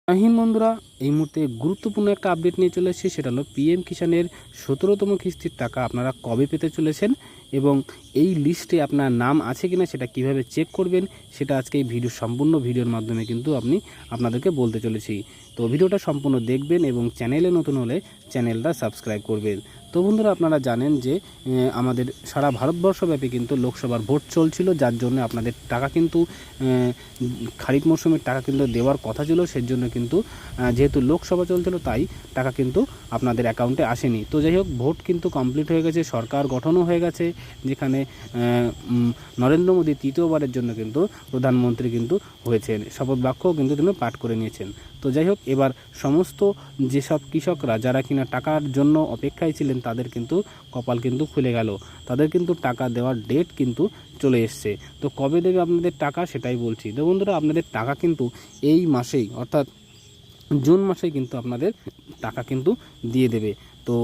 আহিন বন্ধুরা, এই মুহূর্তে গুরুত্বপূর্ণ একটা আপডেট নিয়ে চলে এসেছি। সেটা হলো পিএম কিষাণের 17তম কিস্তির টাকা আপনারা কবে পেতে চলেছেন এবং এই লিস্টে আপনার নাম আছে কিনা সেটা কিভাবে চেক করবেন সেটা আজকে এই সম্পূর্ণ ভিডিওর মাধ্যমে কিন্তু আপনাদেরকে বলতে চলেছি। তো ভিডিওটা সম্পূর্ণ দেখবেন এবং চ্যানেলে নতুন হলে চ্যানেলটা সাবস্ক্রাইব করবেন। তো বন্ধুরা, আপনারা জানেন যে আমাদের সারা ভারতবর্ষব্যাপী কিন্তু লোকসভার ভোট চলছিল, যার জন্য আপনাদের টাকা কিন্তু খারিফ মৌসুমের টাকা কিন্তু দেওয়ার কথা ছিল। সেজন্য কিন্তু যেহেতু লোকসভা চলছিল তাই টাকা কিন্তু আপনাদের অ্যাকাউন্টে আসেনি। তো যাই হোক, ভোট কিন্তু কমপ্লিট হয়ে গেছে, সরকার গঠনও হয়ে গেছে, যেখানে নরেন্দ্র মোদী তৃতীয়বারের জন্য কিন্তু প্রধানমন্ত্রী কিন্তু হয়েছেন, শপথ বাক্যও কিন্তু তিনি পাঠ করে নিয়েছেন। তো যাই হোক, এবার সমস্ত যেসব কৃষকরা যারা কিনা টাকার জন্য অপেক্ষায় ছিলেন তাদের কিন্তু কপাল কিন্তু খুলে গেল, তাদের কিন্তু টাকা দেওয়ার ডেট কিন্তু চলে এসছে। তো কবে দেবে আপনাদের টাকা সেটাই বলছি। তো বন্ধুরা, আপনাদের টাকা কিন্তু এই মাসেই অর্থাৎ জুন মাসেই কিন্তু আপনাদের টাকা কিন্তু দিয়ে দেবে। তো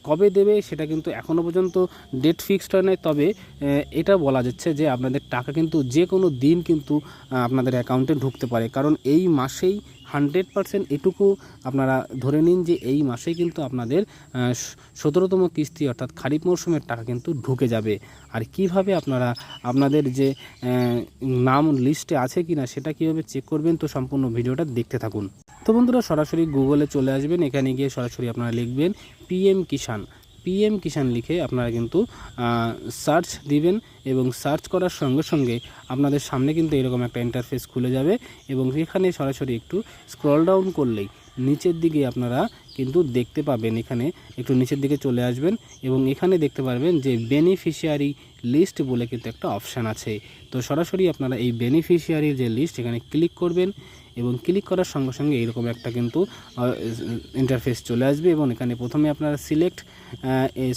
কবে দেবে সেটা কিন্তু এখনও পর্যন্ত ডেট ফিক্সড হয় নাই, তবে এটা বলা যাচ্ছে যে আপনাদের টাকা কিন্তু যে কোনো দিন কিন্তু আপনাদের অ্যাকাউন্টে ঢুকতে পারে, কারণ এই মাসেই 100% এটুকু আপনারা ধরে নিন যে এই মাসেই কিন্তু আপনাদের 17তম কিস্তি অর্থাৎ খারিফ মরশুমের টাকা কিন্তু ঢুকে যাবে। আর কিভাবে আপনারা আপনাদের যে নাম লিস্টে আছে কিনা সেটা কীভাবে চেক করবেন, তো সম্পূর্ণ ভিডিওটা দেখতে থাকুন। তো বন্ধুরা, সরাসরি গুগলে চলে আসবেন, এখানে গিয়ে সরাসরি আপনারা লিখবেন পিএম কিষাণ লিখে আপনারা কিন্তু সার্চ দিবেন এবং সার্চ করার সঙ্গে সঙ্গে আপনাদের সামনে কিন্তু এরকম একটা ইন্টারফেস খুলে যাবে এবং এখানে সরাসরি একটু স্ক্রল ডাউন করলেই নিচের দিকে আপনারা কিন্তু দেখতে পাবেন, এখানে একটু নিচের দিকে চলে আসবেন এবং এখানে দেখতে পারবেন যে বেনিফিশিয়ারি লিস্ট বলে কিন্তু একটা অপশান আছে। তো সরাসরি আপনারা এই বেনিফিশিয়ারির যে লিস্ট এখানে ক্লিক করবেন এবং ক্লিক করার সঙ্গে সঙ্গে এরকম একটা কিন্তু ইন্টারফেস চলে আসবে এবং এখানে প্রথমে আপনারা সিলেক্ট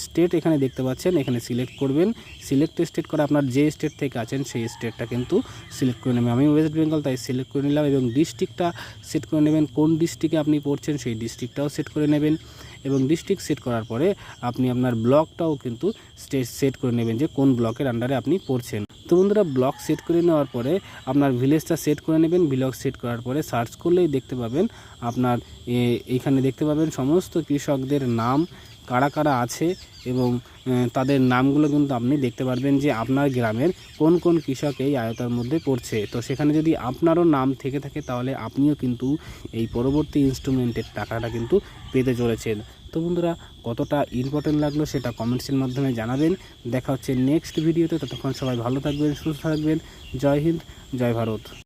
স্টেট এখানে দেখতে পাচ্ছেন, এখানে সিলেক্ট করবেন। সিলেক্ট স্টেট করে আপনার যে স্টেট থেকে আছেন সেই স্টেটটা কিন্তু সিলেক্ট করে নেবেন। আমি ওয়েস্ট বেঙ্গল তাই সিলেক্ট করে নিলাম এবং ডিস্ট্রিক্টটা সেট করে নেবেন, কোন ডিস্ট্রিক্টে আপনি পড়ছেন সেই ডিস্ট্রিক্টটাও সেট করে নেবেন এবং ডিস্ট্রিক্ট সেট করার পরে আপনি আপনার ব্লকটাও কিন্তু সেট করে নেবেন যে কোন ব্লকের আন্ডারে আপনি পড়ছেন। তো বন্ধুরা, ব্লক সেট করে নেওয়ার পরে আপনার ভিলেজটা সেট করে নেবেন। ব্লক সেট করার পরে সার্চ করলেই দেখতে পাবেন আপনার এইখানে দেখতে পাবেন সমস্ত কৃষকদের নাম কারা কারা আছে এবং তাদের নামগুলো কিন্তু আপনি দেখতে পারবেন যে আপনার গ্রামের কোন কোন কৃষক এই আয়তার মধ্যে পড়ছে। তো সেখানে যদি আপনারও নাম থেকে থাকে তাহলে আপনিও কিন্তু এই পরবর্তী ইনস্টলমেন্টের টাকাটা কিন্তু পেতে চলেছেন। তো বন্ধুরা, কতটা ইম্পর্টেন্ট লাগলো সেটা কমেন্টসের মাধ্যমে জানাবেন। দেখা হচ্ছে নেক্সট ভিডিওতে, ততক্ষণ সবাই ভালো থাকবেন, সুস্থ থাকবেন। জয় হিন্দ, জয় ভারত।